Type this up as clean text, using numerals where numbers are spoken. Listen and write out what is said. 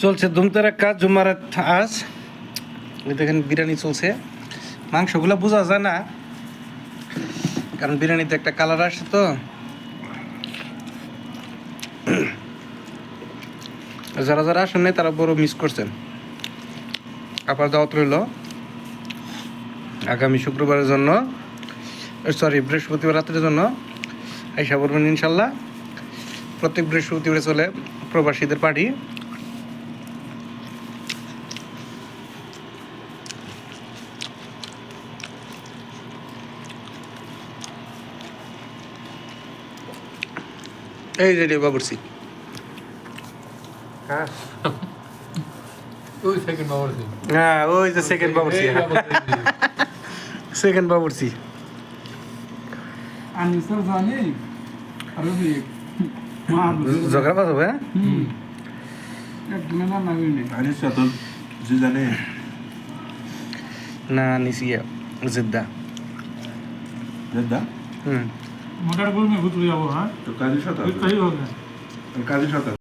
চলছে ধুমতারা কাজ জুমার আজ দেখেন বিরিয়ানি চলছে। মাংসগুলো বোঝা যায় না কারণ বিরিয়ানিতে একটা কালার আসে তো। যারা যারা আসেন নাই তারা বড় মিস করছেন। আবার দাওয়াত রইল আগামী শুক্রবারের জন্য, সরি বৃহস্পতিবার রাত্রের জন্য আইসা বলবেন ইনশাল্লাহ। প্রত্যেক বৃহস্পতিবারে চলে প্রবাসীদের পার্টি। এই রেডি বাবুরসি। হ্যাঁ ওই সেকেন্ড বাবুর্চি। হ্যাঁ ওই যে সেকেন্ড বাবুরসি, সেকেন্ড বাবুরসি। আনিসার জানি আরে ভাই ঝগড়া বাজ হবে। একদিনে না নাগিনি আনিসা তো যে জানে না নিসিয়া জিদ্দা। দাদা মোটর করে মে ভুতুরে যাবো। হ্যাঁ তো কাজের সাথে কাই হবে কাজের সাথে